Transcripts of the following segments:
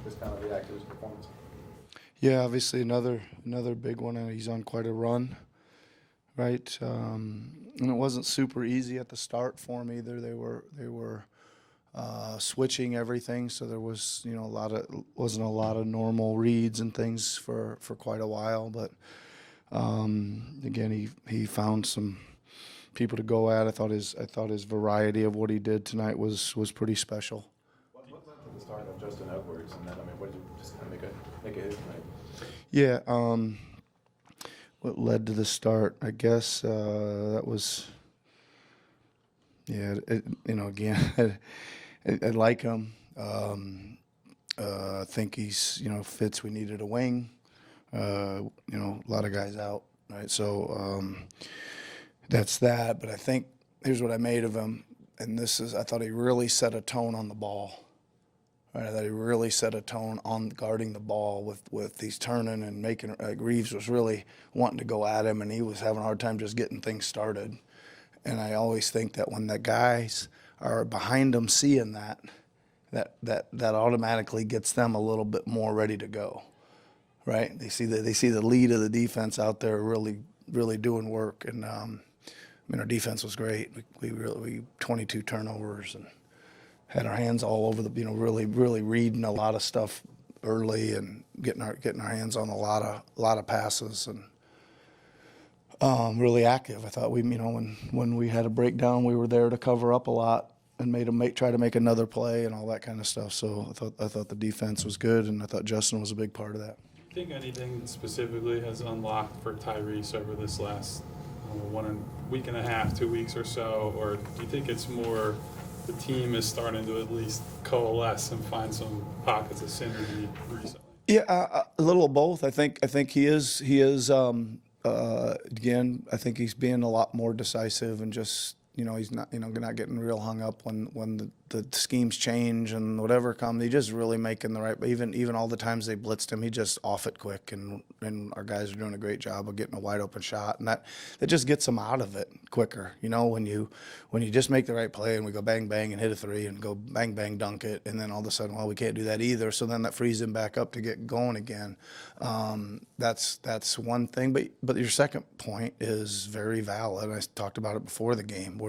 just kind of react to his performance? Yeah, obviously another big one, and he's on quite a run, right? And it wasn't super easy at the start for him either. They were switching everything, so there was wasn't a lot of normal reads and things for quite a while. But again, he found some people to go at. I thought his variety of what he did tonight was pretty special. What led to the start of Justin Edwards, and then what did you just kind of make a hit tonight? Yeah, what led to the start? I guess that was, yeah. Again, I like him. I think he's fits. We needed a wing. A lot of guys out, right? So that's that. But I think here's what I made of him, and I thought he really set a tone on the ball. Right, I thought he really set a tone on guarding the ball with these turning and making. Reeves was really wanting to go at him, and he was having a hard time just getting things started. And I always think that when the guys are behind him seeing that automatically gets them a little bit more ready to go. Right? They see the lead of the defense out there really doing work, and our defense was great. We 22 turnovers and had our hands all over really reading a lot of stuff early and getting our hands on a lot of passes and really active. I thought when we had a breakdown, we were there to cover up a lot and try to make another play and all that kind of stuff. So I thought the defense was good, and I thought Justin was a big part of that. Do you think anything specifically has unlocked for Tyrese over this last week and a half, 2 weeks or so, or do you think it's more the team is starting to at least coalesce and find some pockets of synergy recently? Yeah, a little of both. I think he is. Again, I think he's being a lot more decisive and just he's not not getting real hung up when the schemes change and whatever comes. He just really making the right. Even all the times they blitzed him, he just off it quick, and our guys are doing a great job of getting a wide open shot, and that just gets them out of it quicker. When you just make the right play and we go bang bang and hit a three and go bang bang dunk it, and then all of a sudden, well, we can't do that either. So then that frees him back up to get going again. That's one thing. But your second point is very valid. I talked about it before the game.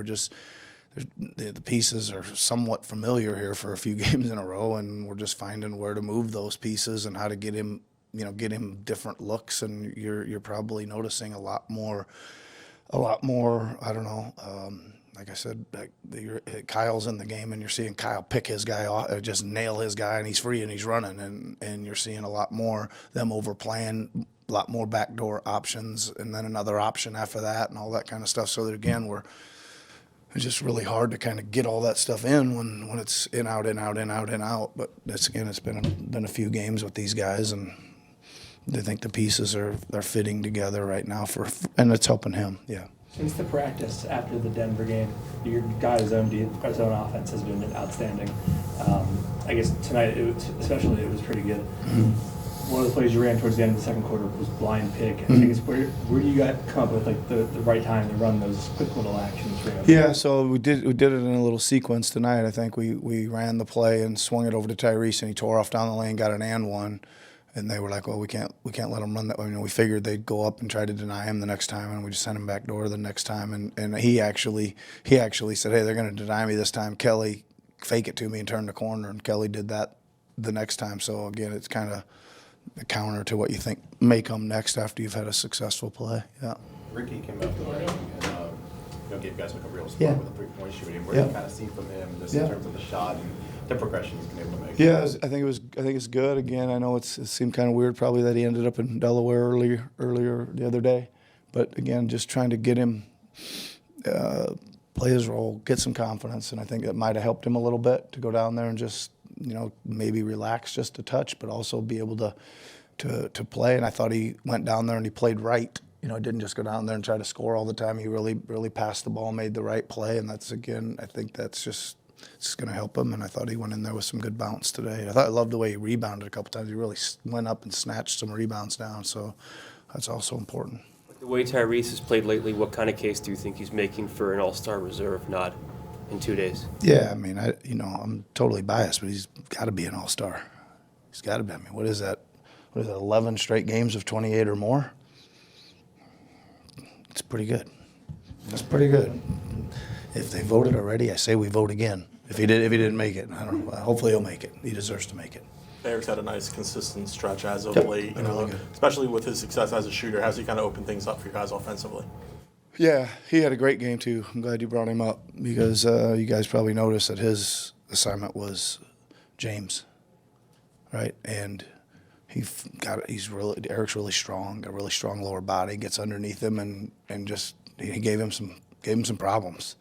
The pieces are somewhat familiar here for a few games in a row, and we're just finding where to move those pieces and how to get him different looks. And you're probably noticing a lot more. I don't know. Like I said, Kyle's in the game, and you're seeing Kyle pick his guy off, just nail his guy, and he's free and he's running, and you're seeing a lot more them overplaying, a lot more backdoor options, and then another option after that, and all that kind of stuff. So that again, it's just really hard to kind of get all that stuff in when it's in out in out in out in out. But it's been a few games with these guys, and I think the pieces are fitting together right now and it's helping him. Yeah. Since the practice after the Denver game, your guys' own offense has been outstanding. I guess tonight, it was pretty good. Mm-hmm. One of the plays you ran towards the end of the second quarter was blind pick. Mm-hmm. I guess where do you come up with the right time to run those quick little actions? Yeah, so we did it in a little sequence tonight. I think we ran the play and swung it over to Tyrese, and he tore off down the lane, got an and one. And they were like, well, we can't let him run that way. We figured they'd go up and try to deny him the next time, and we just sent him back door the next time. And he actually said, hey, they're going to deny me this time. Kelly, fake it to me and turn the corner. And Kelly did that the next time. So, again, it's kind of a counter to what you think may come next after you've had a successful play. Yeah. Ricky came up tonight and gave guys a real spot with a three-point shooting. Where do you kind of see from him just in terms of the shot and the progression he's been able to make? Yeah, I think it's good. Again, I know it seemed kind of weird probably that he ended up in Delaware earlier the other day, but again, just trying to get him play his role, get some confidence, and I think that might have helped him a little bit to go down there and just maybe relax just a touch, but also be able to play. And I thought he went down there and he played right. Didn't just go down there and try to score all the time. He really passed the ball, made the right play, and that's, again, I think that's just it's going to help him. And I thought he went in there with some good bounce today. I loved the way he rebounded a couple times. He really went up and snatched some rebounds down, so that's also important. The way Tyrese has played lately, what kind of case do you think he's making for an all-star reserve nod in 2 days? Yeah, I mean, I'm totally biased, but he's got to be an all-star. He's got to be. I mean, what is that? What is it, 11 straight games of 28 or more? It's pretty good. That's pretty good. If they voted already, I say we vote again. If he didn't make it, I don't know. Hopefully he'll make it. He deserves to make it. Eric's had a nice, consistent stretch as of Yep, late, been really good. especially with his success as a shooter. How's he kind of opened things up for you guys offensively? Yeah, he had a great game too. I'm glad you brought him up because you guys probably noticed that his assignment was James, right? And Eric's really strong, got a really strong lower body, gets underneath him and just he gave him some problems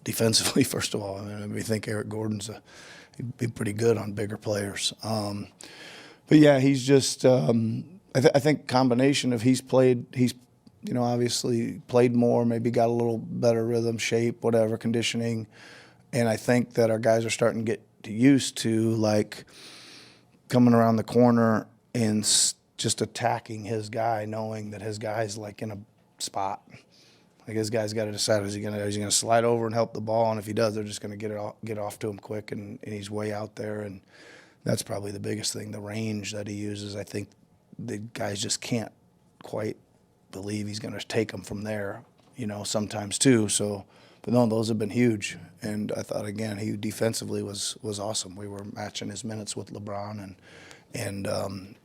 defensively. First of all, I mean, we think Eric Gordon's he'd be pretty good on bigger players. But yeah, he's just I think combination of he's obviously played more, maybe got a little better rhythm, shape, whatever, conditioning. And I think that our guys are starting to get used to, like, coming around the corner and just attacking his guy, knowing that his guy's, like, in a spot. Like, his guy's got to decide, is he gonna slide over and help the ball? And if he does, they're just going to get off to him quick, and he's way out there. And that's probably the biggest thing, the range that he uses. I think the guys just can't quite believe he's going to take them from there, sometimes too. So, but no, those have been huge. And I thought, again, he defensively was awesome. We were matching his minutes with LeBron, and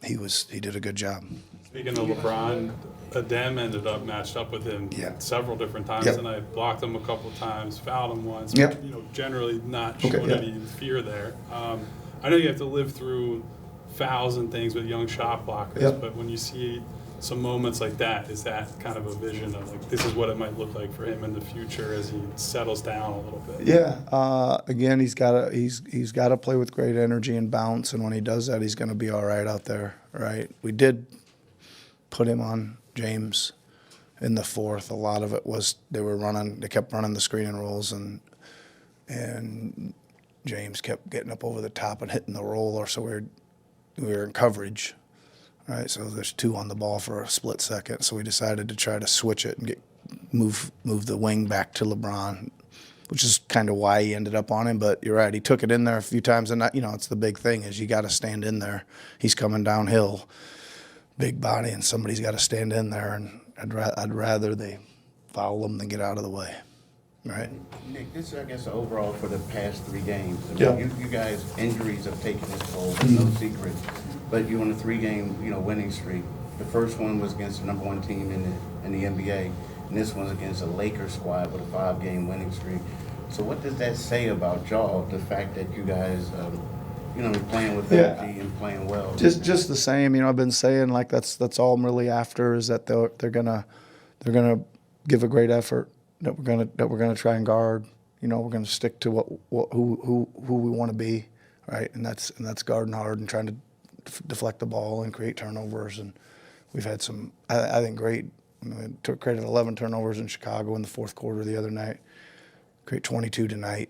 he did a good job. Speaking of LeBron, Adem ended up matched up with him several different times tonight. Blocked him a couple of times, fouled him once. Yep. But, generally not showing any fear there. I know you have to live through fouls and things with young shot blockers, but when you see some moments like that, is that kind of a vision of, like, this is what it might look like for him in the future as he settles down a little bit? Yeah. Again, he's got to play with great energy and bounce, and when he does that, he's going to be all right out there. Right. We did put him on James in the fourth. A lot of it was they kept running the screen and rolls, and James kept getting up over the top and hitting the roller, so we were in coverage. Right, so there's two on the ball for a split second. So we decided to try to switch it and move the wing back to LeBron, which is kind of why he ended up on him. But you're right, he took it in there a few times, and it's the big thing is you got to stand in there. He's coming downhill, big body, and somebody's got to stand in there. And I'd rather they foul him than get out of the way. Right. Nick, this is, I guess, overall for the past 3 games. I mean, Yeah. you guys, injuries have taken its toll, no secret. But you're on a 3-game, winning streak. The first one was against the number 1 team in the NBA, and this one's against a Lakers squad with a 5-game winning streak. So what does that say about y'all? The fact that you guys, playing with energy and playing well. Just the same, I've been saying, like, that's all I'm really after is that they're gonna give a great effort. That we're gonna try and guard. We're gonna stick to who we want to be, right? And that's guarding hard and trying to deflect the ball and create turnovers. And we've had some, I think, great. Created 11 turnovers in Chicago in the fourth quarter the other night. Create 22 tonight.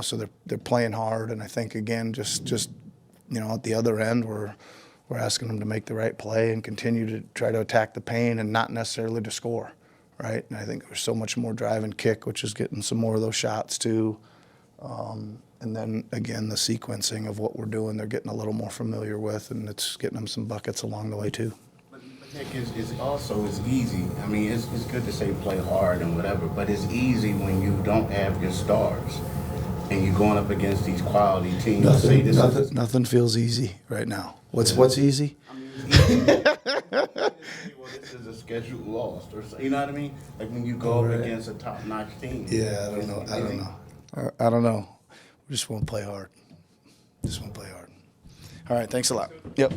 So they're playing hard. And I think, again, just at the other end, we're asking them to make the right play and continue to try to attack the paint and not necessarily to score. Right, and I think there's so much more drive and kick, which is getting some more of those shots too. And then again, the sequencing of what we're doing, they're getting a little more familiar with, and it's getting them some buckets along the way too. But Nick, it's also easy. I mean, it's good to say play hard and whatever, but it's easy when you don't have your stars and you're going up against these quality teams. Nothing feels easy right now. What's easy? I mean, it's easy. Well, this is a scheduled loss, or you know what I mean? Like when you go up against a top-notch team. Yeah, I don't know. We just won't play hard. All right, thanks a lot. Yep.